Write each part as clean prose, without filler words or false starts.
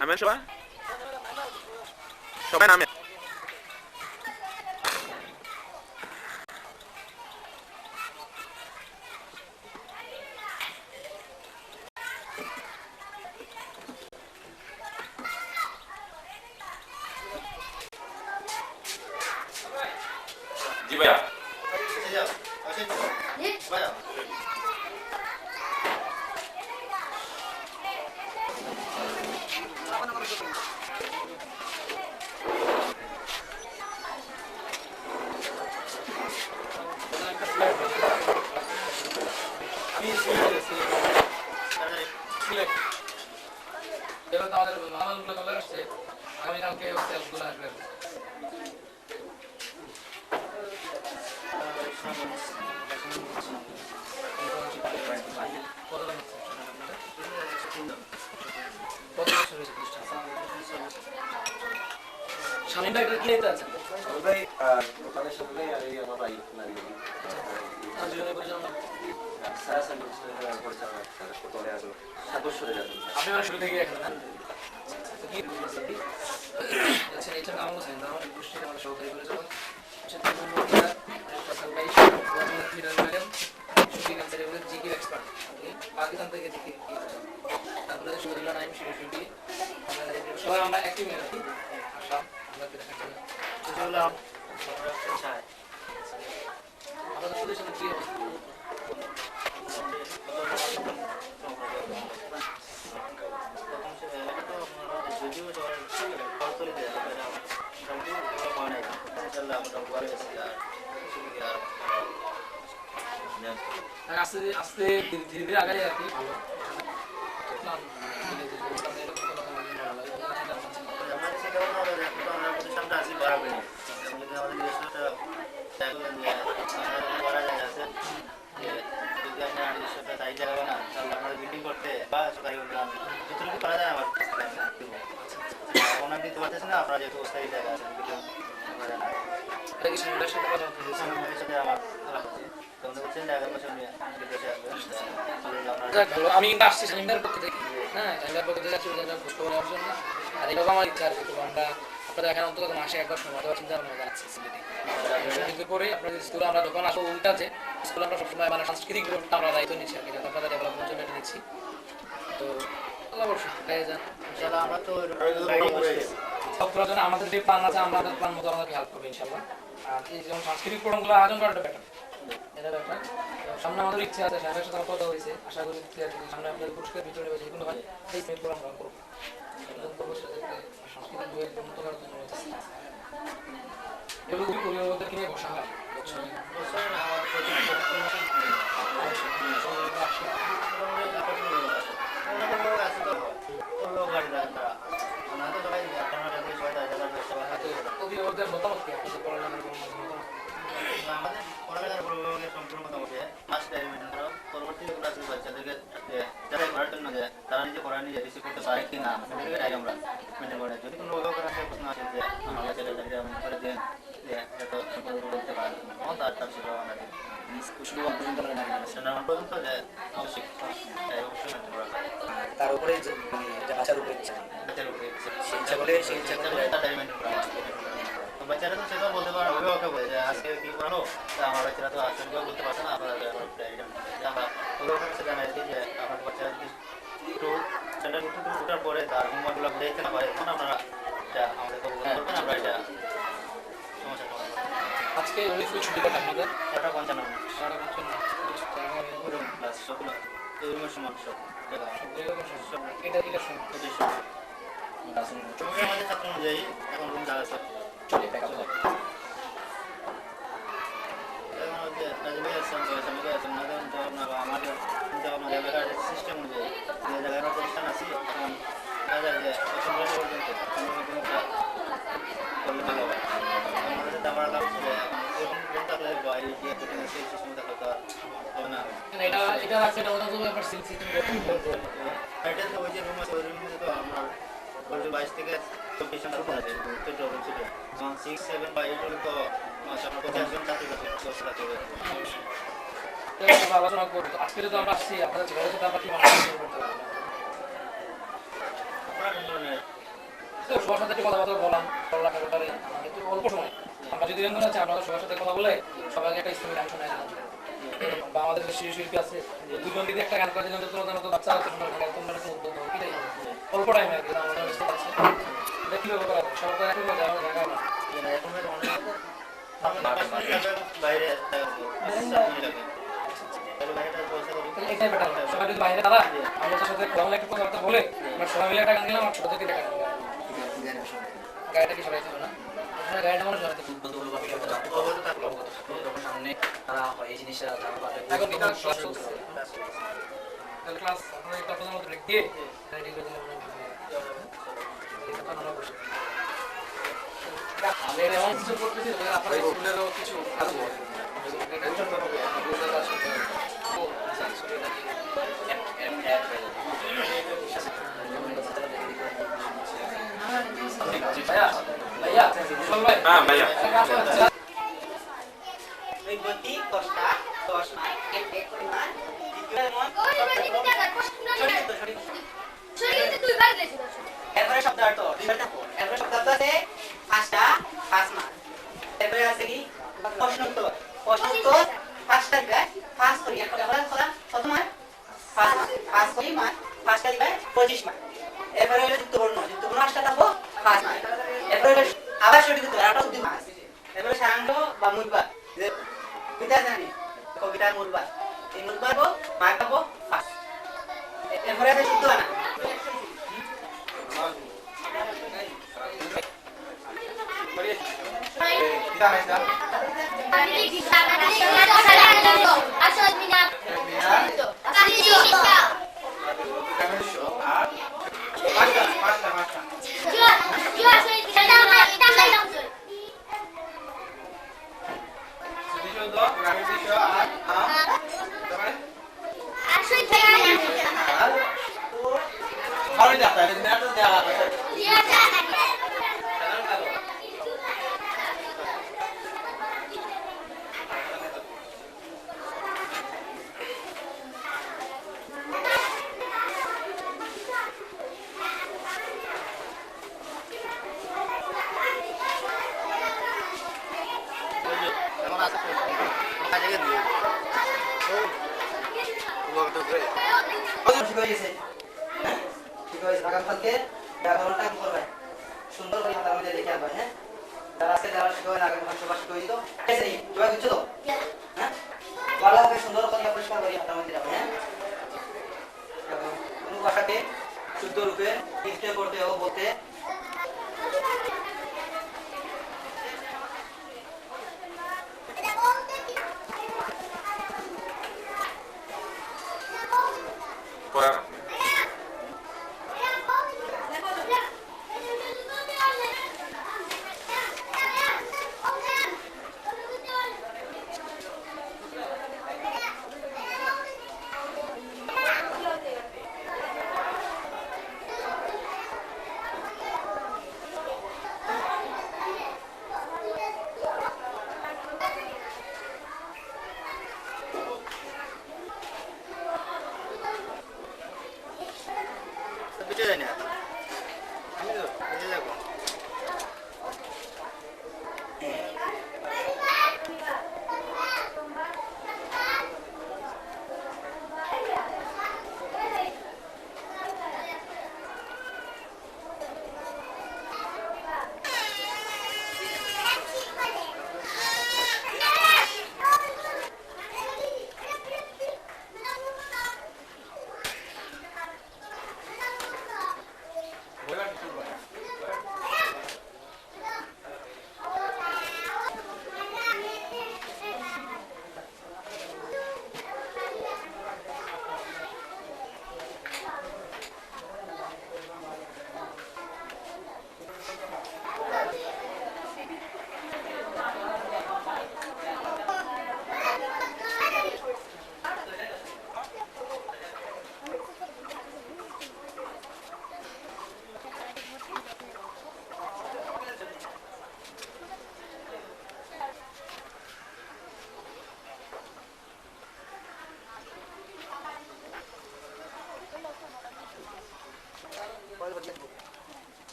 নামেন সবাই, সবাই নামেন। জি ভাইয়া। শামিমটা এটা কি নিতে আছে? ভাই দোকানের সামনে আর এই আমার ভাই নারী জীবনের পরিচালনা সারা পরিচালনা কোথায় আসলো 7 বছরে যাবেন আপনি মানে শুরু থেকে এখানে না? আচ্ছা এটা নাম বলছেন না? আমার পুষ্টির আমার সহকারী পরিচালক পাকিস্তান থেকে তারপরে শহীদুল্লাহ নাইম শিশুটি সবাই আমরা অ্যাক্টিভ হয়ে আছি। আসাম আমরা আমাদের সাথে সাথে কি আস্তে আস্তে ধীরে ধীরে আগাই আর কি ভালো বিল্ডিং করতে বা সরকারি যতটুকু করা যায় আমার ওনার দিতে পারতেছে না। আপনারা যেহেতু স্থায়ী জায়গা আছে আমি কিন্তু আসছি শামিমের পক্ষ থেকে, হ্যাঁ শামিমের পক্ষ থেকে খোঁজ খবর নেওয়ার জন্য। আর এরকম আমার ইচ্ছা আর কি আমরা আপনাদের এখানে অন্তত মাসে একবার সময় দেওয়ার চিন্তা ভাবনা যাচ্ছি। কিন্তু পরে আপনাদের স্কুলে আমরা যখন আসবো উল্টা যে স্কুলে আমরা সবসময় মানে সাংস্কৃতিক আমরা দায়িত্ব নিচ্ছি আর কি, আপনাদের ডেভেলপমেন্ট জন্য এটা নিচ্ছি। তো অবশ্যই পেয়ে যান আমরা তো আমাদের যে প্ল্যান আছে আমাদের প্ল্যান মতো আমাদেরকে হেল্প করবে ইনশাআল্লাহ। আর এই যেমন সাংস্কৃতিক প্রোগ্রামগুলো আয়োজন করাটা বেটার, এটা ব্যাপার। সামনে আমাদের ইচ্ছা আছে, সাহেবের সাথে কথা হয়েছে, আশা করি সামনে আপনাদের পুরস্কার বিতরণ হবে যেগুলো হয় এই প্রোগ্রাম আমরা করবো। সাংস্কৃতিক বইয়ের উন্নত করার জন্য এগুলো অভিভাবকদেরকে নিয়ে বসা হয়। অভিভাবকদের মতামত কি আপনাদের পড়ালেখার আমাদের পড়ালেখার সম্পূর্ণ মতামত পরবর্তীতে বাচ্চাদেরকে যারা করার জন্য তারা নিজে পড়া নিজে রিসিভ করতে পারে কি না সেটাকে আমরা মেনটেন করে। যদি কোনো অভিভাবকের কাছে প্রশ্ন আসে যে আমার বাচ্চাটা চাকরি আমি করে দেন এত বলতে পারেন তার সেটাও আমরা পর্যন্ত যে অবশ্যই তার উপরে যে বাচ্চার উপরে ইচ্ছা করলে সেই ইচ্ছা করলে তাদের মেনটেন করা। বাচ্চারা তো সেটাও বলতে পারে, অভিভাবককে বলে যে আজকে কি করানো আমার বাচ্চারা তো আসলে বলতে পারছে না। আমরা অভিভাবকের কাছে জানাইছি যে আমার বাচ্চারা একটু সেন্টার উঠার পরে তার হোমওয়ার্কগুলো দেখতে না পারে তখন আপনারা এটা আমাদেরকে করবেন, আমরা এটা সমস্যা সমাধান করব। আজকে ছুটি কটা আপনাদের? 55 ক্লাস সকল রুমের সমান সব এটা সময় আমাদের ছাত্র অনুযায়ী এখন রুম জায়গা আছে আমাদের সিস্টেম অনুযায়ী জায়গায় প্রতিষ্ঠান আছে এখন দেখা যায় যে পর্যন্ত করলে ভালো হয়। আমাদের সাথে আমার লাভ ছিল এখন থাকলে বাইরে গিয়ে আছে এটা ওটা তো ব্যাপার সিস্টেম এটা তো ওই যে রুম আছে ওই রুমে তো আমার বলতে 22 থেকে 24 জন শুরু আছে তো প্রবলেম ছিল 6 7 বা 8 হলে তো আমরা 50 জন ছাত্র ছাত্রী তো আলোচনা করব আজকে তো আমরা আসছি আপনাদের ঘরে তো আমরা কি মানুষ করতে পারবো আপনারা কোন ধরনের তো সবার সাথে একটু কথাবার্তা বললাম পড়ালেখার ব্যাপারে একটু অল্প সময় আমরা যদি এমন আছে আমরা সবার সাথে কথা বলে সবাইকে একটা স্কুলে গান শোনাই দিলাম বা আমাদের যে শিল্পী আছে দুজন দিদি একটা গান করে দিলাম তো বাচ্চা আছে তোমরা একটা উদ্যোগ নাও এটাই অল্প টাইমে আর কি আমাদের ব্যস্ত আছে এটা কীভাবে করা যায় সবার তো একটু মজা হবে দেখা না এখন বাইরে এটাই বেটার সবাই যদি বাইরে দাঁড়া আমাদের সাথে খোলামেলা একটু কথাবার্তা বলে আমরা সবাই মিলে একটা গান দিলাম আর ছোটদেরকে একটা গান গাড়িটা কি সবাই ছিল না ওখানে গাড়িটা মানুষ হয়তো সামনে তারা এই জিনিসটা জানা পাবে এখন কি ক্লাস চলছে তাহলে ক্লাস আপনারা একটু আপনাদের মতো ব্রেক দিয়ে রেডি করে দিলে আমি এমন কিছু করতেছি আপনারা স্কুলেরও কিছু কাজ করবেন ভাইয়া ভাইয়া ভাই হ্যাঁ ভাইয়া ওই গতি 10টা 10 মার্ক এক এক করে মার্ক এরপরে শব্দার্থ এরপরে শব্দার্থ আছে 5টা 5 মার্ক এরপরে আছে কি প্রশ্নোত্তর 5টা দিবে 5 করি একটা হলো কত মার্ক 5 করি মার্ক 5টা দিবে 25 মার্ক এরপরে হলো যুক্তবর্ণ 5টা থাকবো 5 মার্ক এরপরে আবার সঠিক উত্তর আরো 2 মার্ক এরপরে সারাংশ বা মূলবাদ কবিতা জানি কবিতার মূলবাদ এই মূলবাদ মার্ক পাবো 5 এরপরে আছে শুদ্ধ আনা ঠিক হয়েছে হ্যাঁ ঠিক হয়েছে আগামীকালকে ব্যাকরণটা কি করবে সুন্দর করে হাতের মধ্যে লিখে আনবে হ্যাঁ যারা আজকে যারা শিখবেন আগামীকাল সবার শিখে দিত ঠিক আছে সবাই বুঝছো তো হ্যাঁ ভালোভাবে সুন্দর করে পরিষ্কার করে হাতের মধ্যে যাবে হ্যাঁ কোনো ভাষাকে শুদ্ধ রূপে লিখতে পড়তে ও বলতে পড়া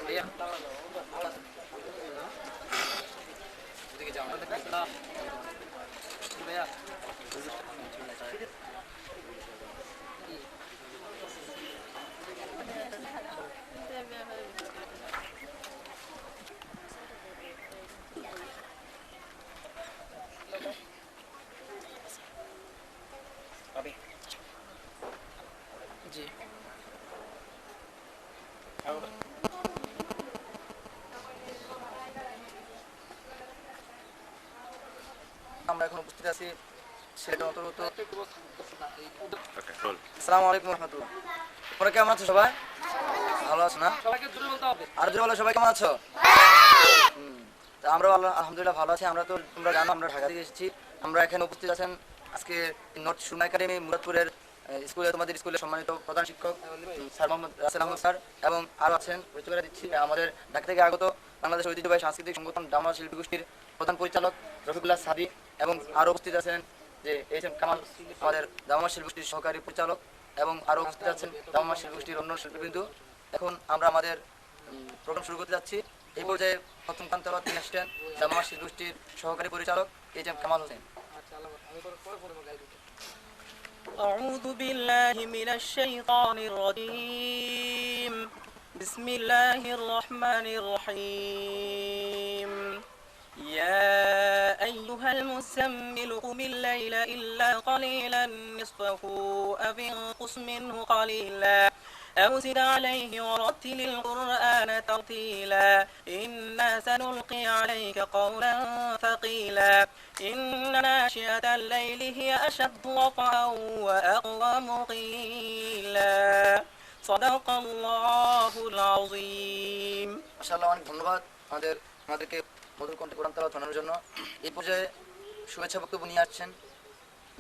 ভাইয়া ওদিকে যাও ভাইয়া জি আমরা এখন উপস্থিত আছি সিলেটের অন্তর্গত। ওকে রোল। আসসালামু আলাইকুম রহমতুল্লাহ। তোমরা কেমন আছো সবাই? ভালো আছো না? সবাইকে জোরে বলতে হবে। আর জোরে বলো, সবাই কেমন আছো? তা আমরা আলহামদুলিল্লাহ ভালো আছি। আমরা তো তোমরা জানো আমরা ঢাকা থেকে এসেছি। আমরা এখানে উপস্থিত আছেন আজকে নর্থ সুরমা একাডেমি মুরাদপুরের স্কুলে, তোমাদের স্কুলের সম্মানিত প্রধান শিক্ষক স্যার মোহাম্মদ রাসেল আহমদ স্যার, এবং আরও আছেন পরিচয় করে দিচ্ছি আমাদের ঢাকা থেকে আগত বাংলাদেশ ঐতিহ্যবাহী সাংস্কৃতিক সংগঠন দামা শিল্পী গোষ্ঠীর প্রধান পরিচালক রফিকুল্লাহ সাদি, এবং আরও উপস্থিত আছেন যে এইচ এম কামাল আমাদের দামা শিল্পী গোষ্ঠীর সহকারী পরিচালক, এবং আরও উপস্থিত আছেন দামা শিল্পী গোষ্ঠীর অন্য শিল্পীবৃন্দ। এখন আমরা আমাদের প্রোগ্রাম শুরু করতে যাচ্ছি। এই পর্যায়ে প্রথম কান্তরা তিনি আসছেন দামা শিল্পী গোষ্ঠীর সহকারী পরিচালক এইচ এম কামাল হোসেন। أعوذ بالله من الشيطان الرجيم بسم الله الرحمن الرحيم يا أيها المزمل قم الليل إلا قليلا نصفه أو انقص منه قليلا أو زد عليه ورتل القرآن ترتيلا إنا سنلقي عليك قولا ثقيلا إن ناشئة الليل هي أشد وطئا وأقوم قيلا صدق الله العظيم। মাশাআল্লাহ, অনেক ধন্যবাদ আমাদেরকে মধুর কণ্ঠে কোরআন তেলাওয়াত শোনানোর জন্য। এই পর্যায়ে শুভেচ্ছা বক্তব্য নিয়ে আসছেন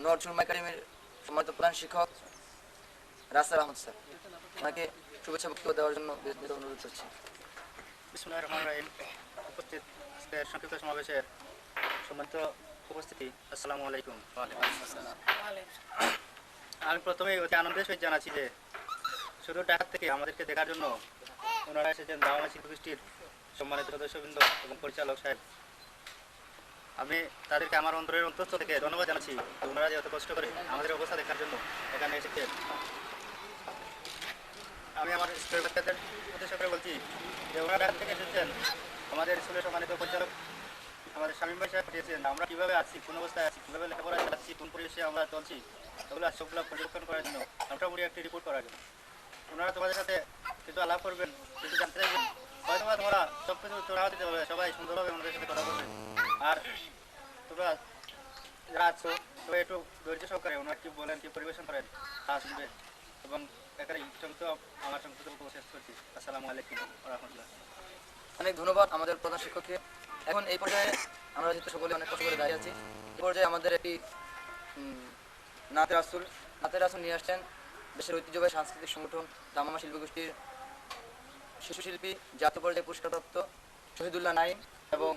নর্থ সুরমা একাডেমির সম্মানিত প্রধান শিক্ষক রাসেল আহমদ স্যার। ওনাকে শুভেচ্ছা বক্তব্য দেওয়ার জন্য বিনীত অনুরোধ করছি। বিসমিল্লাহির রহমানির রহিম। উপস্থিত আজকের সংক্ষিপ্ত সমাবেশের সম্মানিত উপস্থিতি, আসসালামু আলাইকুম। আমি প্রথমেই অতি আনন্দের সহিত জানাচ্ছি যে শুধু ঢাকা থেকে আমাদেরকে দেখার জন্য ওনারা এসেছেন দাওয়া শিল্পী গোষ্ঠীর সম্মানিত সদস্যবৃন্দ এবং পরিচালক সাহেব। আমি তাদেরকে আমার অন্তরের অন্তঃস্থল থেকে ধন্যবাদ জানাচ্ছি যে ওনারা যে এত কষ্ট করে আমাদের অবস্থা দেখার জন্য এখানে এসেছেন। আমি আমার স্কুলের বাচ্চাদের উদ্দেশ্য করে বলছি যে ওনারা ঢাকা থেকে এসেছেন, আমাদের স্কুলের সম্মানিত পরিচালক আমাদের শামীম ভাই সাহেব পাঠিয়েছেন আমরা কীভাবে আছি, কোন অবস্থায় আছি, কীভাবে লেখাপড়া চালাচ্ছি, কোন পরিবেশে আমরা চলছি, ওগুলো সবগুলো পর্যবেক্ষণ করার জন্য, মোটামুটি একটি রিপোর্ট করার জন্য। ওনারা তোমাদের সাথে কিছু আলাপ করবেন, কিছু জানতে চাইবেন, হয়তো তোমরা সব কিছু তোরা দিতে পারবে, সবাই সুন্দরভাবে আমাদের সাথে কথা বলবে। আর তোমরা যারা আছো সবাই একটু ধৈর্য সহকারে ওনারা কী বলেন, কী পরিবেশন করেন তা শুনবে। এবং এখানে আমার সংক্ষিপ্ত শেষ করছি। আসসালামু আলাইকুম রহমতুল্লাহ। অনেক ধন্যবাদ আমাদের প্রধান শিক্ষককে। এখন এই পর্যায়ে আমরা যেহেতু সকলে অনেক কষ্ট করে দাঁড়িয়ে আছি, এই পর্যায়ে আমাদের একটি নাতে রাসুল নিয়ে আসছেন দেশের ঐতিহ্যবাহী সাংস্কৃতিক সংগঠন দামামা শিল্পী গোষ্ঠীর শিশু শিল্পী জাতীয় পর্যায়ে পুরস্কারপ্রাপ্ত শহীদুল্লাহ নাইম এবং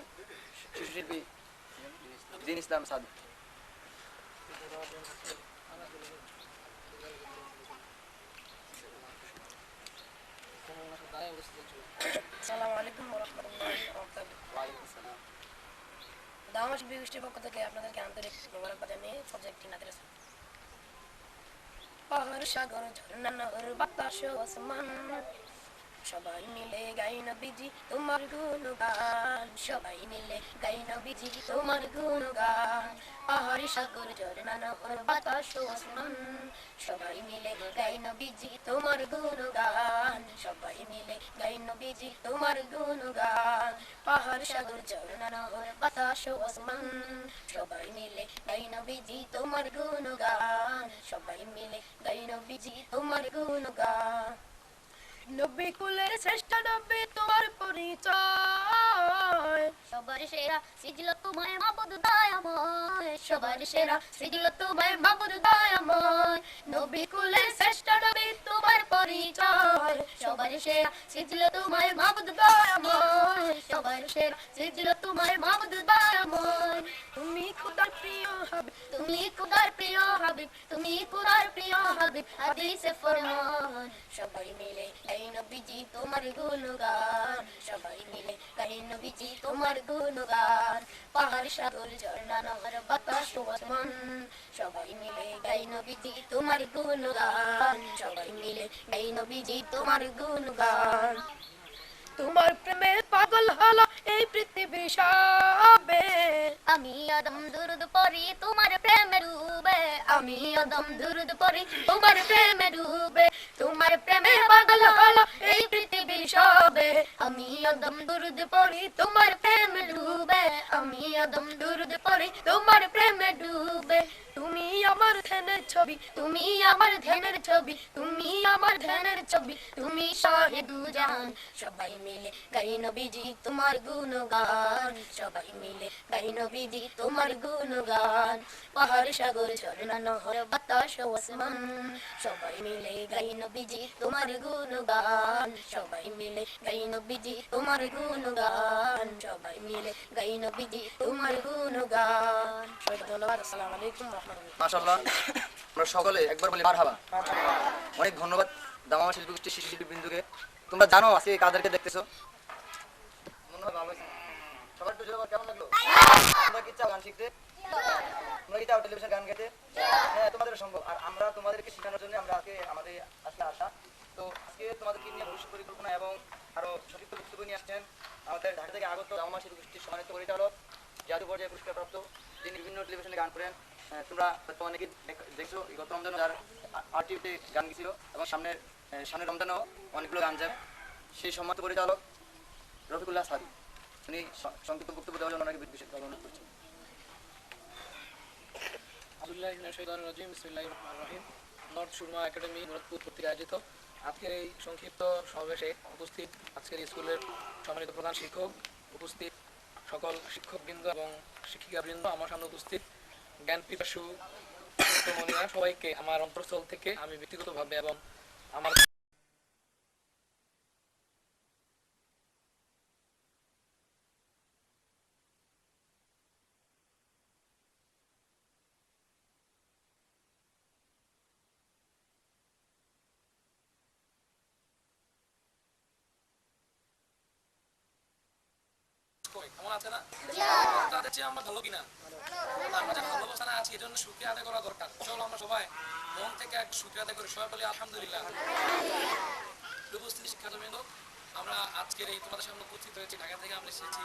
শিশু শিল্পী দিন ইসলাম সাদ। আসসালামু আলাইকুম ওয়া রাহমাতুল্লাহি ওয়া বারাকাতুহু। দাওয়া শিল্পী গোষ্ঠীর পক্ষ থেকে আপনাদেরকে আন্তরিক মোবারকবাদ জানিয়ে সাবজেক্টটি নাতে রাসূল। পাহাড় সাগর ঝর্ণা নহর বাতাস আসমান সবাই মিলে গাই নবীজি তোমার গুণগান, সবাই মিলে গাই নবীজি তোমার গুণগান। পাহাড় সাগর ঝর্ণা নহর বাতাস আসমান সবাই মিলে গাই নবীজি তোমার গুণগান, সবাই মিলে গাই নবীজি তোমার গুণগান। পাহাড় সাগর ঝর্ণা নহর বাতাস আসমান সবাই মিলে গাই নবীজি তোমার গুণগান, সবাই মিলে গাই নবীজি তোমার গুণগান। নবী কুলের শ্রেষ্ঠ নবী তোমার পরিচয়, সবার সেরা সৃজিল তোমায় মাবুদ দয়াময়, সবার সেরা সৃজিল তোমায় মাবুদ দয়াময়। নবী কুলের শ্রেষ্ঠ নবী তোমার পরিচয়, সবার সেরা সৃজিল তোমায় মাবুদ দয়াময়, সবার সেরা সৃজিলো তোমার মাবুদ দয়াময় তুমি খোদার প্রিয় হাবিব, তুমি খোদার প্রিয় হাবিব তুমি খোদার প্রিয় হাবিব হাদিসে ফরমান সবাই মিলে গাই নবীজি তোমার গুণগান, সবাই মিলে গাই নবীজি তোমার গুণগান। পাহাড় সাগর ঝর্ণা নহর বাতাস ও আসমান, সবাই মিলে গাই নবীজি তোমার গুণগান, সবাই মিলে গাই নবীজি তোমার গুণগান। তোমার প্রেমে পাগল হলো এই পৃথিবীর সবে, আমি আদম দুরুদ পড়ি তোমার প্রেমে ডুবে আমি আদম দুরুদ পড়ি তোমার প্রেমে ডুবে তোমার প্রেমে পাগল হলো এই পৃথিবীর সবে, আমি আদম দুরুদ পড়ি তোমার প্রেমে ডুবে আমি আদম দুরুদ পড়ি তোমার প্রেমে ডুবে তুমি আমার ধ্যানের ছবি, তুমি আমার ধ্যানের ছবি তুমি আমার ধ্যানের ছবি তুমি শাহিদু জান সবাই মিলে গাই নবীজি তোমার গুণগান, সবাই মিলে গাই নবীজি তোমার গুণগান। পাহাড় সাগর ঝর্ণা নহর বাতাস ও আসমান, সবাই মিলে গাই নবীজি তোমার গুণগান, সবাই মিলে গাই নবীজি তোমার গুণগান, সবাই মিলে গাই নবীজি তোমার গুণগান। সবাইকে ধন্যবাদ। আসসালামু আলাইকুম ওয়া রাহমাতুল্লাহ। মাশাআল্লাহ, আমরা সকলে একবার বলি মারহাবা। অনেক ধন্যবাদ দামামা শিল্পী গোষ্ঠীর শিল্পীবৃন্দকে। তোমরা জানো আজকে কাদেরকে দেখতেছো? মনে হয় ভালো হয়েছে। সবার একটু জোরে বলো, কেমন লাগলো? তোমরা কি চাও গান শিখতে? তোমরা কি চাও টেলিভিশন গান গাইতে? হ্যাঁ, তোমাদের সম্ভব। আর আমরা তোমাদেরকে শেখানোর জন্য আমরা আজকে আমাদের আজকে আসা। তো আজকে তোমাদেরকে নিয়ে ভবিষ্যৎ পরিকল্পনা এবং আরো সঠিক বক্তব্য নিয়ে আসছেন আমাদের ঢাকা থেকে আগত দামামা শিল্পী গোষ্ঠীর সম্মানিত পরিচালক, জাতীয় পর্যায়ে পুরস্কারপ্রাপ্ত, যিনি বিভিন্ন টেলিভিশনে গান করেন। তোমরা অনেকেই দেখছো গত রমজানও যার আরটিভিতে গান গেছিল এবং সামনের রমজানেও অনেকগুলো গান যাবে। সেই সম্মানিত পরিচালক রফিকুল্লাহ সাদি, উনি সংক্ষিপ্ত বক্তব্য দেওয়ার জন্য ওনাকে বিশেষভাবে অনুরোধ করছেন। আব্দুল্লাহ ইবনে শাইতানির রাজিম, বিসমিল্লাহির রহমানির রহিম। নর্থ সুরমা একাডেমি মুরাদপুর কর্তৃক আয়োজিত আজকের এই সংক্ষিপ্ত সমাবেশে উপস্থিত আজকের স্কুলের সম্মানিত প্রধান শিক্ষক, উপস্থিত সকল শিক্ষকবৃন্দ এবং শিক্ষিকাবৃন্দ, আমার সামনে উপস্থিত জ্ঞান পিপাসু মনিরা, সবাইকে আমার অন্তঃস্থল থেকে আমি ব্যক্তিগতভাবে এবং আমার কেমন আছে না? তাদের চেয়ে আমরা ভালো কিনা? আমরা যখন ভালো অবস্থানে আছি এজন্য শুকরিয়া আদায় করা দরকার। চলো আমরা সবাই মন থেকে এক শুকরিয়া আদায় করি, সবাই বলি আলহামদুলিল্লাহ। উপস্থিত শিক্ষার্থীবৃন্দ, আমরা আজকের এই তোমাদের সামনে উপস্থিত হয়েছি, ঢাকা থেকে আমরা এসেছি।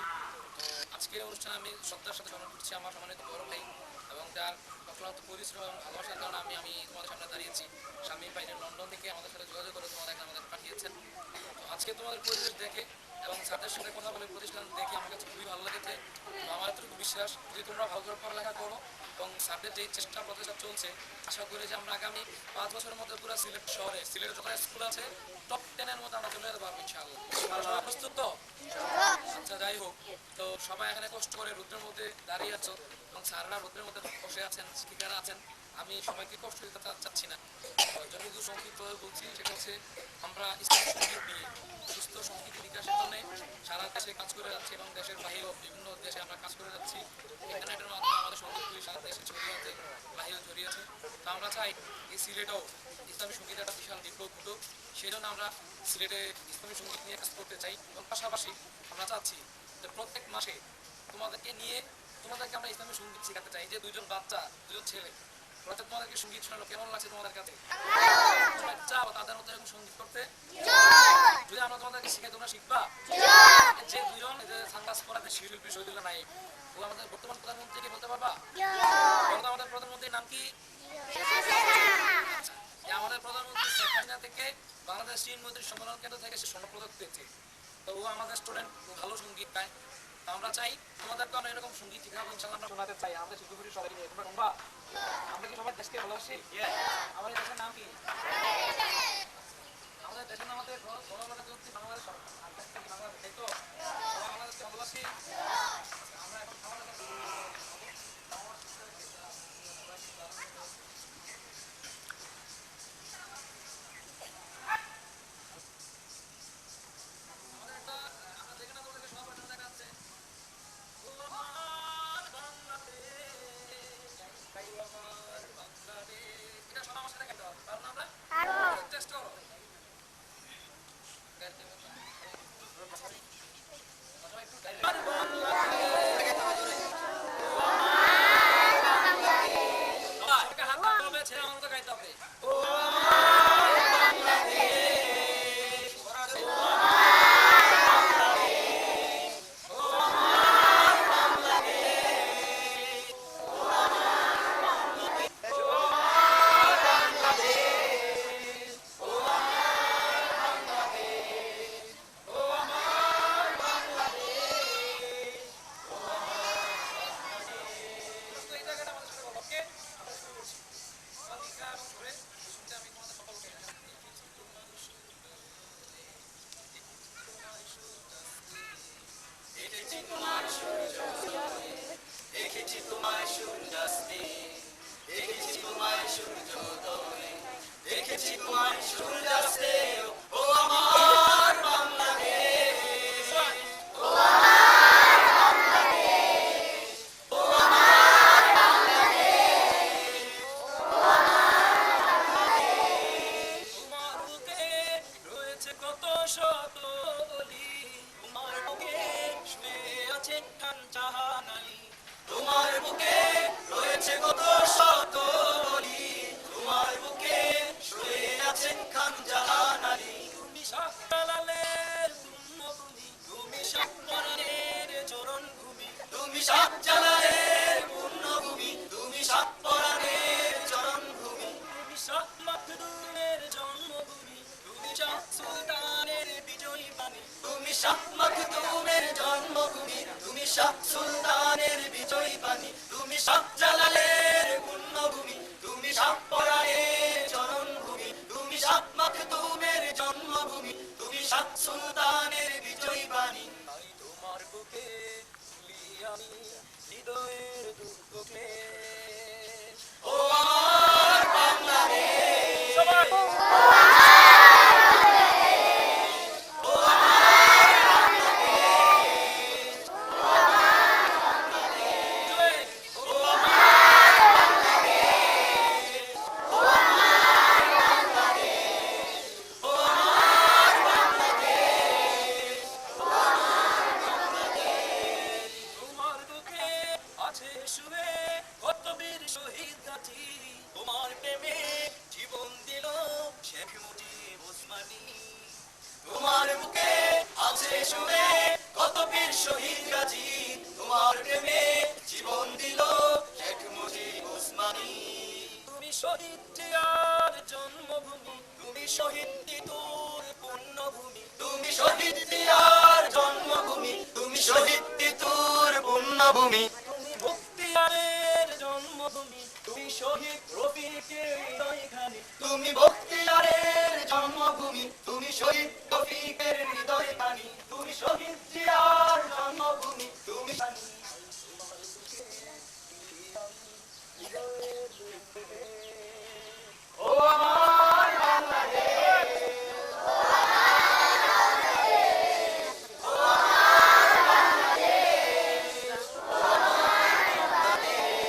তো আজকের অনুষ্ঠানে আমি শ্রদ্ধার সাথে স্মরণ করছি আমার সম্মানিত বড় ভাই এবং তার অক্লান্ত পরিশ্রম এবং ভালোবাসার কারণে আমি তোমাদের সামনে দাঁড়িয়েছি। স্বামী ভাই লন্ডন থেকে আমাদের সাথে যোগাযোগ করে তোমাদের আমাদের পাঠিয়েছেন। তো আজকে তোমাদের পরিবেশ দেখে এবং ছাত্রের সাথে কথা বলে প্রতিষ্ঠান দেখে আমার কাছে খুবই ভালো লেগেছে। তো আমার এতটুকু বিশ্বাস যদি তোমরা ভালো করে পড়ালেখা করো এবং স্যারদের যে চেষ্টা প্রচেষ্টা চলছে, আশা করি যে আমরা আগামী 5 বছরের মধ্যে পুরো সিলেট শহরে সিলেটে যত স্কুল আছে টপ 10 এর মধ্যে আমরা চলে যেতে পারবো ইনশাআল্লাহ। সবাই প্রস্তুত তো? আচ্ছা, যাই হোক, তো সবাই এখানে কষ্ট করে রোদ্রের মধ্যে দাঁড়িয়ে আছো এবং স্যাররা রোদ্রের মধ্যে বসে আছেন, শিক্ষিকারা আছেন। আমি সবাইকে কষ্ট দিতে চাচ্ছি না, যদি শুধু সংক্ষিপ্তভাবে বলছি, সেটা হচ্ছে আমরা ইসলামিক সঙ্গীত নিয়ে সুস্থ সংস্কৃতি বিকাশের জন্য সারা দেশে কাজ করে যাচ্ছি এবং দেশের বাহিরেও বিভিন্ন দেশে আমরা কাজ করে যাচ্ছি। ইন্টারনেটের মাধ্যমে আমাদের সঙ্গীতগুলি সারা দেশে ছড়িয়ে বাহিরে ছড়িয়েছে। তো আমরা চাই এই সিলেটেও ইসলামী সঙ্গীতের একটা বিশাল বিপ্লব হতো। সেই জন্য আমরা সিলেটে ইসলামী সঙ্গীত নিয়ে কাজ করতে চাই এবং পাশাপাশি আমরা চাচ্ছি যে প্রত্যেক মাসে তোমাদেরকে আমরা ইসলামী সঙ্গীত শেখাতে চাই। যে দুজন ছেলে তোমাদেরকে সঙ্গীত শোনালো, কেমন লাগছে তোমাদের কাছে? তোমরা চাও তাদের মতো এরকম সঙ্গীত করতে? যদি আমরা তোমাদেরকে শিখে তোমরা শিখবা? যে দুজন সানগ্লাস পরাতে শিল্পী শহীদুল্লাহ নাইক, ও আমাদের বর্তমান প্রধানমন্ত্রী, কি বলতে পারবা? আমাদের প্রধানমন্ত্রীর নাম কি? আমাদের প্রধানমন্ত্রী শেখ হাসিনা থেকে বাংলাদেশ মন্ত্রী সম্মেলন কেন্দ্র থেকে সে স্বর্ণপদক পেয়েছে। তো ও আমাদের স্টুডেন্ট, ভালো সঙ্গীত গায়। তো আমরা চাই তোমাদেরকে আমরা এরকম সঙ্গীত শিখাবো, ইনশাআল্লাহ আমরা শোনাতে চাই। আমাদের শিল্পী সবাই নিয়ে তোমরা শুনবা? আমরা কি সবাই দেশকে ভালোবাসি? আমাদের দেশের নাম কি? আমাদের দেশের নাম আমাদের বাংলাদেশ সরকার। বাংলাদেশ, তাই তো? সবাই বাংলাদেশকে ভালোবাসি। আমরা এখন আমাদের একটা আমরা যেখানে তোমাদেরকে সব দেখেছি তোমায় সূর্যাস্তে, দেখেছি তোমায় সূর্যোদয়ে, দেখেছি তোমায় সূর্যাস্তে। ও আমার বাংলাদেশ, ও আমার বাংলাদেশ, ও আমার বাংলাদেশ, ও আমার বাংলাদেশ। তোমার বুকে রয়েছে কত শত অলি, তোমার বুকে শুয়ে আছেন খান জাহান আলী। তোমার বুকে রয়েছে কত শত অলি, তোমার বুকে শুয়ে আছেন খান জাহান আলী। তুমি শাহজালালের পুণ্যভূমি, তুমি শাহপরাণের চরণভূমি, তুমি শাহজালালের পুণ্যভূমি, তুমি শাহপরাণের চরণভূমি, তুমি শাহ মাখদুমের জন্মভূমি, তুমি শাহ সুলতানের বিজয়ী বাণী, তুমি শাহ মাখদুমের জন্মভূমি, তুমি শাহ সুলতানের বিজয়ী বাণী, তুমি শাহজালালের পুণ্যভূমি, তুমি শাহপরাণের চরণভূমি, তুমি শাহ মাখদুমের জন্মভূমি, তুমি শাহ সুলতানের বিজয়ী বাণী। তাই তোমার বুকে তুলি আমি হৃদয়ের দুর্গকে। ও আমার বাংলাদেশ, সবাই তোমার বুকে আছে শুয়ে কত বীর শহীদ গাজী, তোমার প্রেমে জীবন দিল শেখ মুজিব ওসমানী। তোমার বুকে আছে শুয়ে কত বীর শহীদ গাজী, তোমার প্রেমে জীবন দিল শেখ মুজিব ওসমানী। তুমি শহীদ জিয়ার জন্মভূমি, তুমি শহীদ তিতুর পুণ্যভূমি, তুমি শহীদ জিয়ার জন্মভূমি, তুমি শহীদ তিতুর পুণ্যভূমি, তুমি বখতিয়ারের জন্মভূমি, তুমি শহীদ রফিকের হৃদয়খানি, তুমি বখতিয়ারের জন্মভূমি, তুমি শহীদ রফিকের হৃদয়খানি, তুমি শহীদ জিয়ার জন্মভূমি, তুমি ও আমার বাংলাদেশ, ও আমার বাংলাদেশ, ও আমার বাংলাদেশ,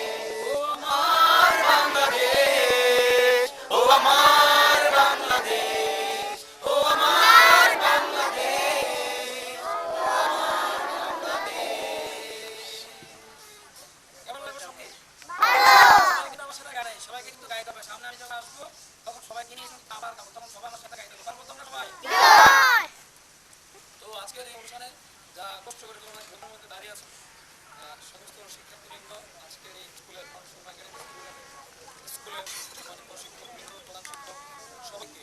ও আমার বাংলাদেশ, ও আমার বাংলাদেশ, ও আমার বাংলাদেশ, ও আমার বাংলাদেশ। কেমন লাগলো সঙ্গে? সবাই কিন্তু আমার সাথে গায় নাই, সবাইকে কিন্তু গাইতে হবে। সামনে আমি যখন আসবো তখন সবাইকে নিয়ে কিন্তু আবার গাবো, তখন সবাই আমার সাথে গাইতে হবে। পারবো তোমরা সবাই? তো আজকের এই অনুষ্ঠানে যা কষ্ট করে তোমরা ঘরের মধ্যে দাঁড়িয়ে আছো, সমস্ত শিক্ষার্থীবৃন্দ, আজকের এই স্কুলের স্কুলের মানে প্রশিক্ষক বৃন্দ, প্রধান শিক্ষক সবাইকে,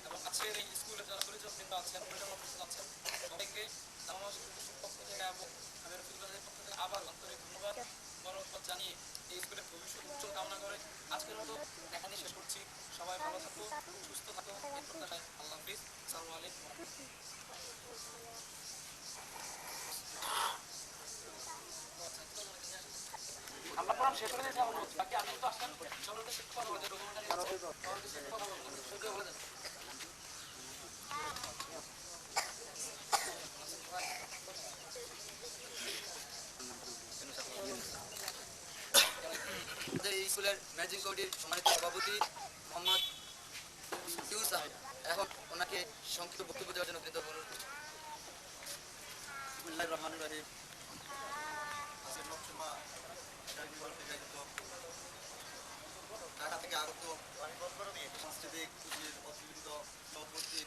এবং আজকের এই স্কুলের যারা পরিচালক বৃন্দ আছেন, পরিচালক আছেন, সবাইকে আমার শিক্ষক পক্ষ থেকে এবং আমি রফিকুল্লাহের পক্ষ থেকে আবার আন্তরিক ধন্যবাদ মনোভাব জানিয়ে এই স্কুলের ভবিষ্যৎ উজ্জ্বল কামনা করে আজকের মতো এখানেই শেষ করছি। সবাই ভালো থাকো, সুস্থ থাকো, এই প্রত্যাশায় আল্লাহ হাফিজ। আসসালামু আলাইকুম। আমরা প্রোগ্রাম শেষ করে দিয়েছি, বাকি আপনি তো আসছেন, সবাইকে শিক্ষক কথা বলে এই স্কুলের ম্যানেজিং কমিটির সম্মানিত সভাপতি মোহাম্মদ ইউসুফ সাহেব, এখন ওনাকে সংক্ষিপ্ত বক্তব্য দেওয়ার জন্য বিনীত অনুরোধ করছি। বিসমিল্লাহির রহমানির রহিম। আজকের লোকসভা ঢাকা থেকে আগত সাংস্কৃতিক পুঁজির অতিরিক্ত সভাপতি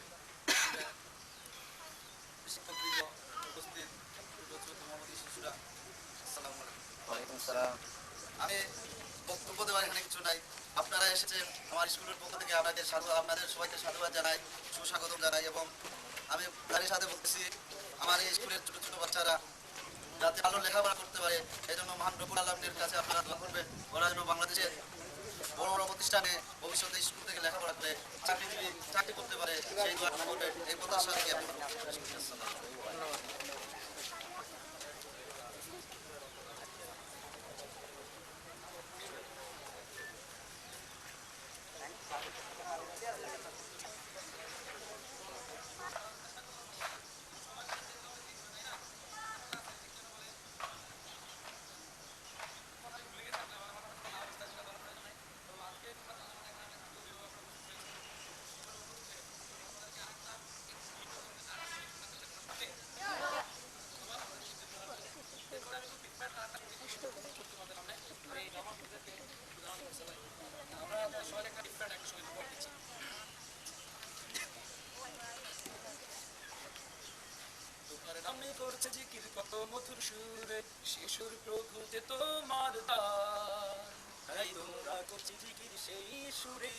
শিক্ষকবৃন্দ উপস্থিত মোহাম্মদ শিশুরা, আসসালামু আলাইকুম। ওয়ালাইকুম আসসালাম। আমি বক্তব্য দেওয়ার এখানে কিছু নাই, আপনারা এসেছেন আমার স্কুলের পক্ষ থেকে আপনাদের সবাইকে সাধুবাদ জানাই, সুস্বাগতম জানাই, এবং আমি তারই সাথে বলতেছি আমার এই স্কুলের ছোট ছোট বাচ্চারা যাতে ভালো লেখাপড়া করতে পারে, এই জন্য মহান রব্বুল আলামিনের কাছে আপনারা দোয়া করবেন, ওরা যেন বাংলাদেশের বড় বড় প্রতিষ্ঠানে ভবিষ্যতে স্কুল থেকে লেখাপড়া করে চাকরি করতে পারে, সেই দোয়া করবেন, এই প্রত্যাশা থেকে করছে জিকির কত মধুর সুরে, শিশুর প্রভু যে তোমার দান। তাই তোমরা করছে জিকির সেই সুরে,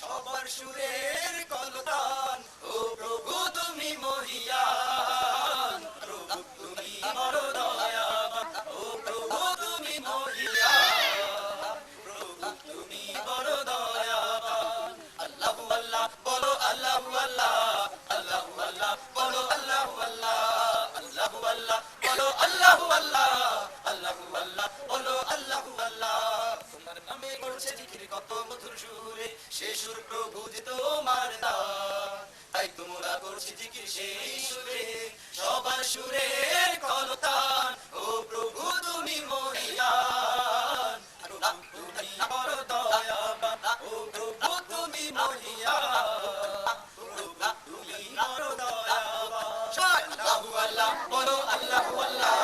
সবার সুরের কলতান। ও প্রভু তুমি মহিয়ান, প্রভু তুমি বড় দয়াবান। ও প্রভু তুমি মহিয়ান, প্রভু তুমি বড় দয়াবান। আল্লাহু আল্লাহ বলো, আল্লাহু আল্লাহ, আল্লাহু আল্লাহ বলো, আল্লাহু আল্লাহ, আল্লাহু আল্লাহ বলো, আল্লাহু আল্লাহ, আল্লাহু আল্লাহ বলো, আল্লাহু আল্লাহ। তোমার নামে করছে জিকির কত মধুর সুরে, সে সুর প্রভু যে তোমার দান। তাই তোমরা করছে জিকির সেই সুরে, সবার সুরের কলতান। ও প্রভু তুমি মহিয়ান, তুমি বড় দয়াবান। ও প্রভু তুমি মহিয়ান, প্রভু তুমি বড় দয়াবান। আল্লাহু আল্লাহ বলো, আল্লাহু আল্লাহ,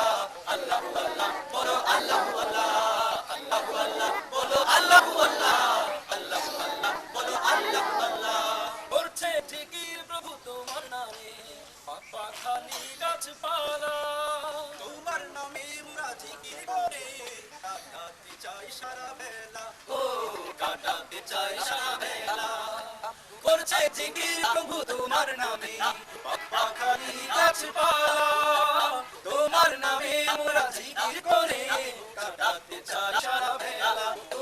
আল্লাহু আল্লাহ বলো, আল্লাহু আল্লাহ, আল্লাহু আল্লাহ বলো, আল্লাহু আল্লাহ, আল্লাহু আল্লাহ বলো, আল্লাহু আল্লাহ। করছে জিকির প্রভু তোমার নামে, পাপা খালি গাছপালা। তোমার নামে আমরা জিকির করে কাটাতে চাই সারা বেলা। ও কাটাতে চাই সারা বেলা। করছে জিকির প্রভু তোমার নামে, পাপা খালি গাছপালা। তোমার নামে আমরা জিকির করে কাটাতে চাই সারা বেলা। ও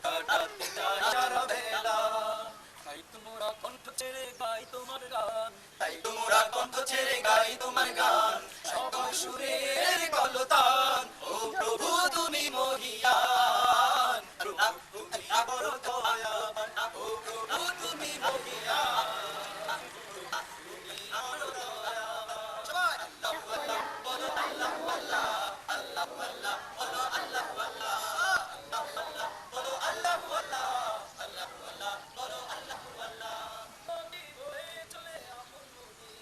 কাটাতে চাই সারা বেলা। তাই তোমরা কণ্ঠ ছেড়ে গাই তোমার গান, তাই তোমরা কণ্ঠ ছেড়ে গাই তোমার গান। সবার সুরের কলতান। ও প্রভু তুমি মহিয়ান, প্রভু তুমি বড় দয়াবান। ও প্রভু তুমি মহিয়ান, তুমি বড় দয়াবান। সবাই আল্লাহু আল্লাহ বলো, আল্লাহু আল্লাহ, আল্লাহু আল্লাহ বলো, আল্লাহু আল্লাহ, আল্লাহু আল্লাহ বলো, আল্লাহু আল্লাহ, আল্লাহু আল্লাহ বলো, আল্লাহু আল্লাহ। নদী বয়ে চলে আপন নদী,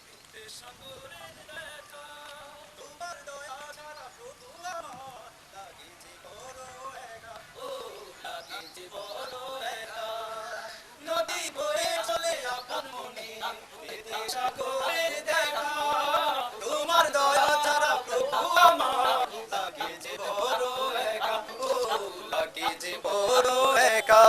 বিদ্যে সাগরের দেখা। তোমার দয়া ছাড়া প্রভু আমার লাগে যে বড় একা। ও লাগে যে বড় একা। নদী বয়ে চলে আপন মনে, বিদ্যে সাগরের দেখা। তোমার দয়া ছাড়া প্রভু আমার লাগে যে বড় একা। ও লাগে যে বড় একা।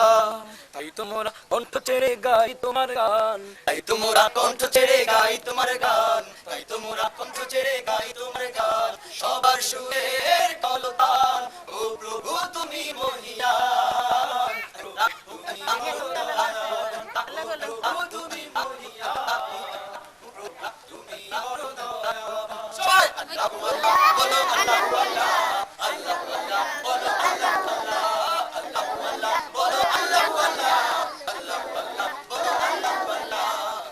তাই তোমরা কণ্ঠ ছেড়ে গাই তোমার গান, তাই তোমরা কণ্ঠ ছেড়ে গাই তোমার গান। তাই তোমরা কণ্ঠ ছেড়ে গাই তোমার গান। সবার সুরের কলতান। ও প্রভু তুমি মহিয়ান, প্রভু তুমি মহিয়ান, প্রভু তুমি মহিয়ান, প্রভু তুমি বড় দয়াবান। সবাই আল্লাহু আল্লাহ বলো, আল্লাহু আল্লাহ, আল্লাহু আল্লাহ বলো, আল্লাহু আল্লাহ, আল্লাহু আল্লাহ বলো, আল্লাহু আল্লাহ, আল্লাহু আল্লাহ বলো, আল্লাহু আল্লাহ।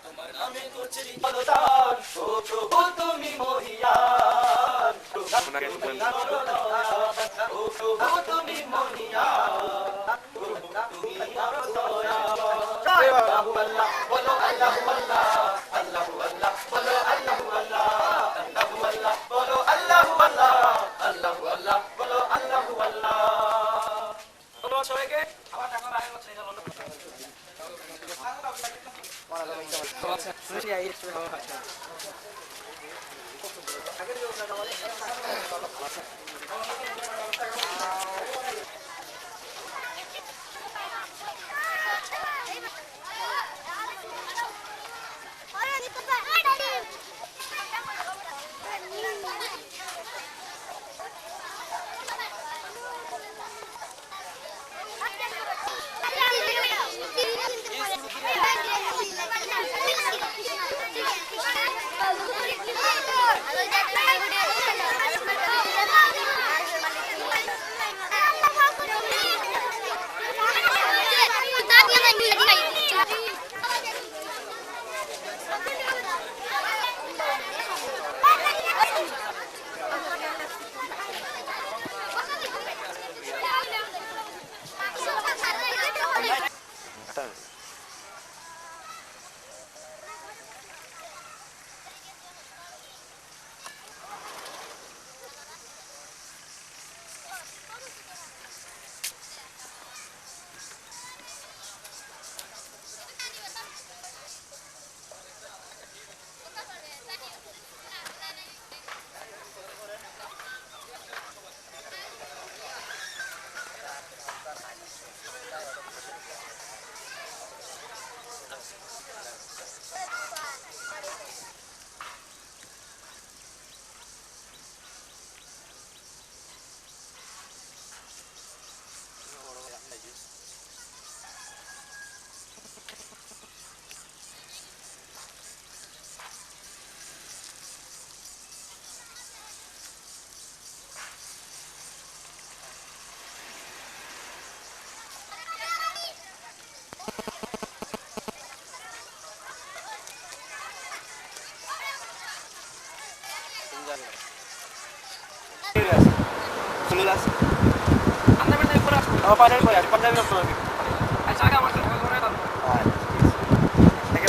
তোমার নামে করছে কলতান। ও প্রভু তুমি মহিয়ান, প্রভু তুমি বড় দয়াবান। ও প্রভু তুমি মহিয়ান, প্রভু তুমি বড় দয়াবান। আল্লাহু আল্লাহ বলো, আল্লাহু আল্লাহ, আল্লাহু আল্লাহ বলো, আল্লাহু আল্লাহ, আল্লাহু আল্লাহ বলো, আল্লাহু আল্লাহ, আল্লাহু আল্লাহ বলো, আল্লাহু আল্লাহ। ধন্যবাদ সবাইকে। আবার টাকা রাখা হচ্ছে এটা বলো। আচ্ছা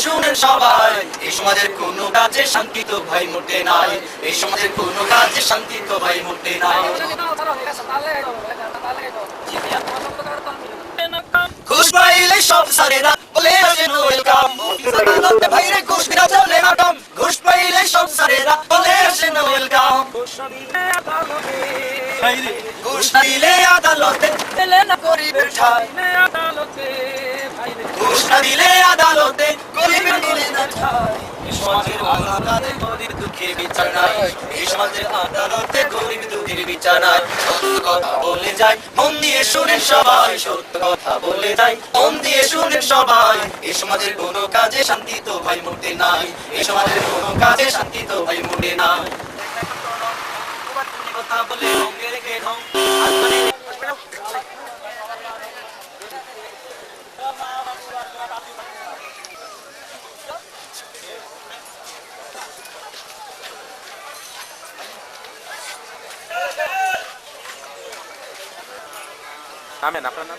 শুনেন সবাই, এই সমাজের কোনো কাজে শান্তি তো ভাই মোটে নাই, এই সমাজের কোনো কাজে শান্তি তো ভাই মোটে নাই। ঘুষ পাইলে সব সারেরা বলে আসেন ওয়েলকাম, আদালতে ভাইরে ঘুষ দিরা চলে না কাম, ঘুষ পাইলে সব সারেরা বলে আসেন ওয়েলকাম। ঘুষ না দিলে আদালতে দিলে না গরিবের ঠাই, ঘুষ না দিলে আদালতে গরিবের দিলে না ঠাই। এই সমাজের আদালতে গরিব দুঃখের বিচার নাই, এই সমাজের আদালতে গরিব দুঃখের বিচার নাই। সত্য কথা বলে যাই মন দিয়ে শুনেন সবাই, সত্য কথা বলে যাই মন দিয়ে শুনেন সবাই। এই সমাজের কোনো কাজে শান্তি তো ভাই মোটে নাই, এই সমাজের কোনো কাজে শান্তি তো ভাই মোটে নাই। কথা বলে রঙে রেখে ঢং নামেন আপনার নাম?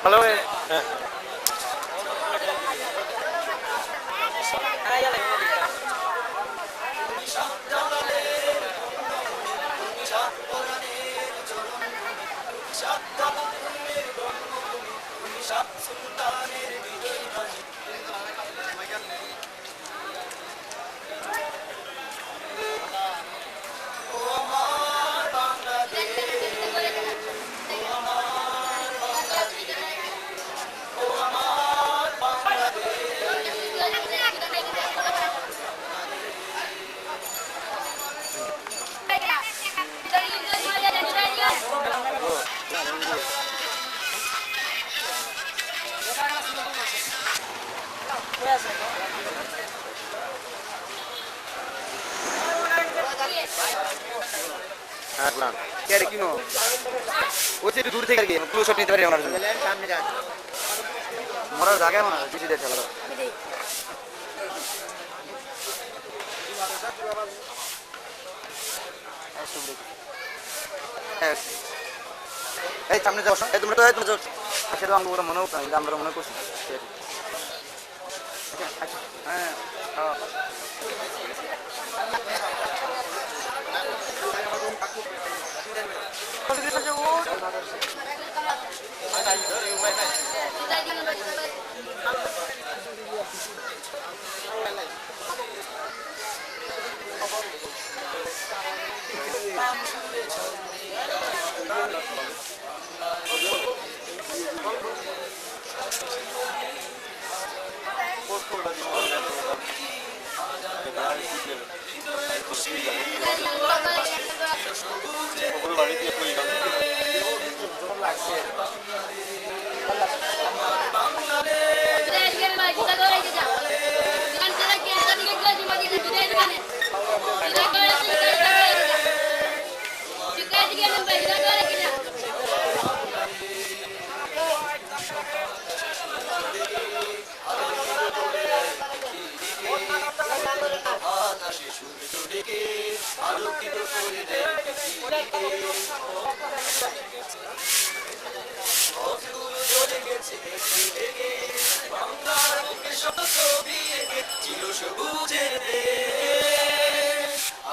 Halo. দূর থেকে পুরো সব নিতে পারি ওনার জন্য। মরার জায়গায় মনে হয় জিটি দিয়ে খেলা এই সামনে যাও এই তোমরা তো সেটা আমরা মনেও আমরা মনে করছি হ্যাঁ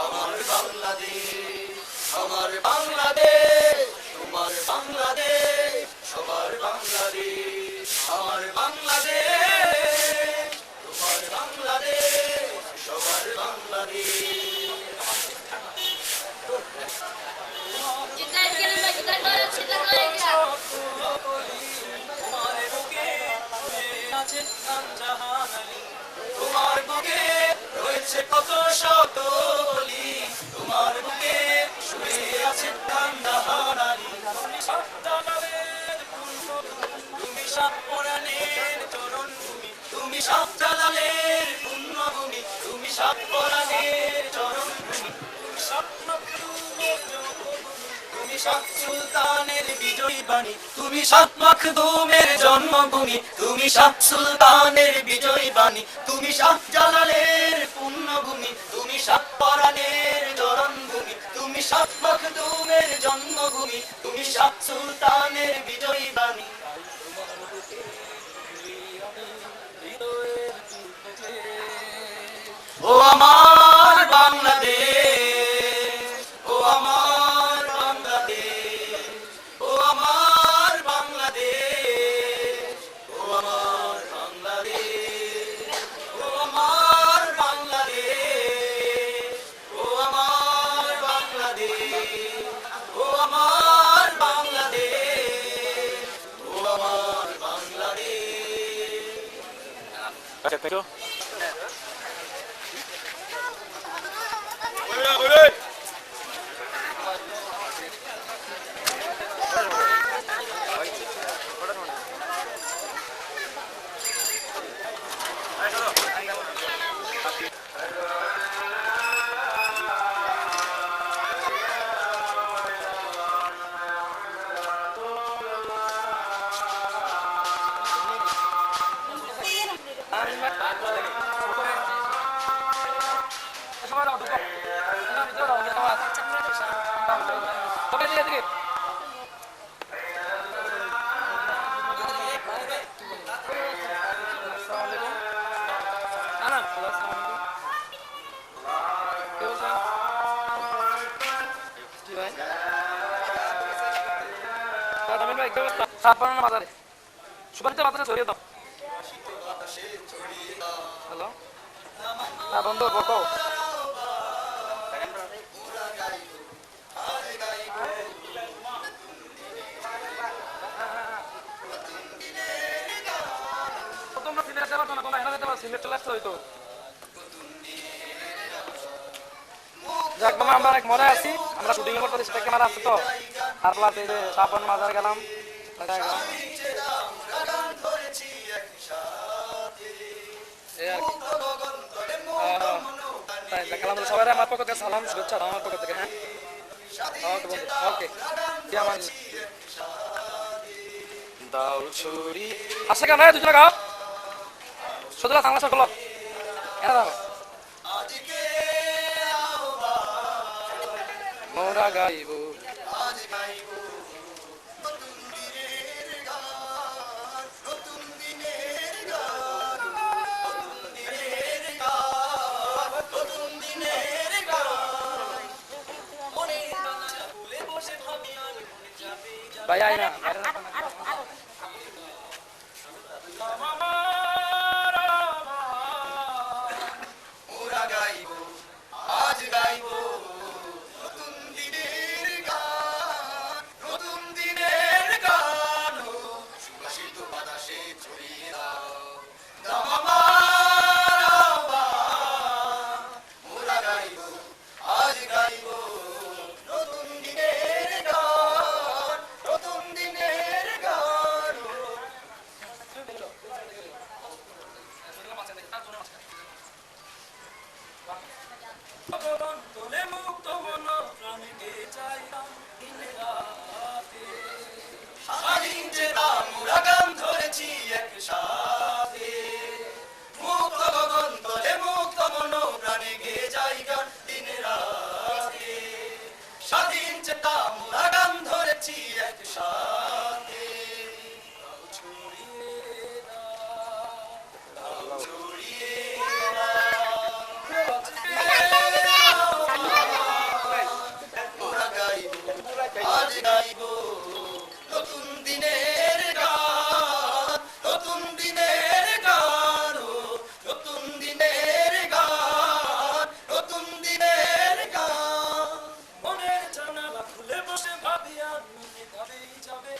আমার বাংলাদেশ আমার বাংলাদেশ তোমার বাংলাদেশ সবার বাংলাদেশ আমার বাংলাদেশ তোমার বাংলাদেশ সবার বাংলাদেশ তোমার বুকে রয়েছে কত শতলি তোমার বুকে শুয়ে আছে ঠান্ডা হারালি তুমি সাত পরাণের চরণ ভূমি তুমি সাত জালালের পুণ্যভূমি তুমি সাত পরাণের চরণ ভূমি তুমি সাত সুলতানের বিজয়ী বাণী তুমি সাত মাখদুমের জন্মভূমি তুমি সাত সুলতানের বিজয়ী বাণী তুমি সাত জালালের পুণ্যভূমি তুমি সাত পরাণের জরণভূমি তুমি সাত মাখদুমের জন্মভূমি তুমি সাত সুলতানের বিজয়ী বাণী ও আমার বাংলাদেশ ও আমার বাংলাদেশ ও আমার বাংলাদেশ ও আমার বাংলাদেশ ও আমার বাংলাদেশ ও আমার বাংলাদেশ ও আমার বাংলাদেশ ও আমার বাংলাদেশ আচ্ছা থ্যাংক ইউ সুপারিতে মাত্রা ছড়িয়ে দাও হ্যালো হ্যাঁ বন্ধু বকো তোমরা সিলেট যেতে পারতো না তোমরা এখানে যেতে পারো সিলেট চলে আসতে হইতো যাক মামা আমরা অনেক মনে আছি আমরা শুটিং এর করতে স্টেক ক্যামেরা আছে তো আর প্লাস এই যে সাপন মাজার গেলাম সবাই আমার পক্ষ থেকে সালাম শুভেচ্ছা আমার পক্ষ থেকে হ্যাঁ ওকে বন্ধু ওকে দাও ছুরি আসে কেন দুজনে গাও সদলা বাংলা সকল আজকে মোরা গাইব আজ গাইব নতুন দিনের গান, নতুন দিনের গান, নতুন দিনের গান, নতুন দিনের গান। মনের বাংলা ভুলে বসে ভাবি আর মনে যাবে যাবে। ভাই আয় না মোরা গাইব আজ গাইব নতুন দিনের গান, নতুন দিনের গান। সুবাসিত বাতাসে ছড়িয়ে দাও দাও আমার আহ্বান। মোরা গাইব আজ গাইব নতুন দিনের গান, নতুন দিনের গান। তোলে মুক্ত মন প্রাণীকে চাইলাম দিন রাতে। সারাদিন চেতা মোরা গান ধরেছি একসাথে। মুক্ত গগন তোলে মুক্ত মন প্রাণে গে যাই গান দিন রাতে। স্বাধীন চেতা মোরা গান ধরেছি একসাথে। দাও ছড়িয়ে দাও, দাও ছড়িয়ে মোরা গাইব আজ গাইব নতুন দিনের গান, নতুন দিনের গান, নতুন দিনের গান, নতুন দিনের গান। মনের জানালা খুলে বসে ভাবি আর মনে যাবেই যাবে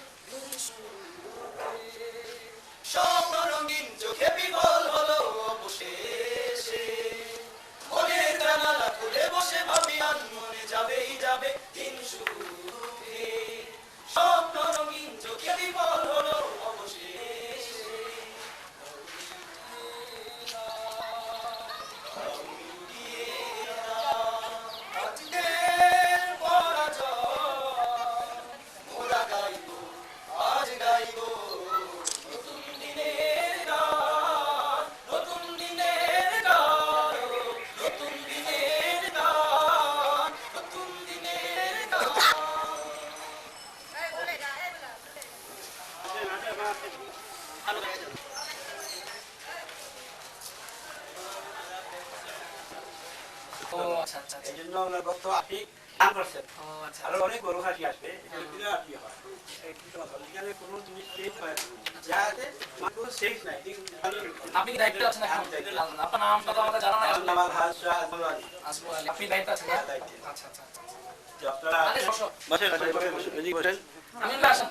স্বপ্ন রঙিন চোখে বিফল হলো অবশেষে। মনের জানালা খুলে বসে ভাবি আর মনে যাবেই যাবে দিন সুখে। স্বপ্ন রঙিন চোখে বিফল হলো অবশেষে। আজকের পরাজয় মোরা গাইব আজ গাইব নতুন দিনের গান, নতুন দিনের গান, নতুন দিনের গান, নতুন দিনের গান। ও আচ্ছা আচ্ছা আচ্ছা। এই জন্য ওনার বক্তব্য আপনি দান করছেন। ও আচ্ছা আরো অনেক গরু খাসি আসবে, এটা বিরাট ইয়ে হয়। এই এখানে কোনো জিনিস শেষ হয় না। যাতে মাত্র শেষ নাই। আপনি কি দায়িত্বে আছেন এখন আপনার নামটা তো আমাদের জানা নাই আসলে আমার হাজরা আজমালি। আসবো আলী আপনি দায়িত্বে আছেন না? দায়িত্বে। আচ্ছা আচ্ছা আচ্ছা যে আপনারা আরে বসো বসেন, বসেন, বসেন, এদিকে বসেন। আমি আসেন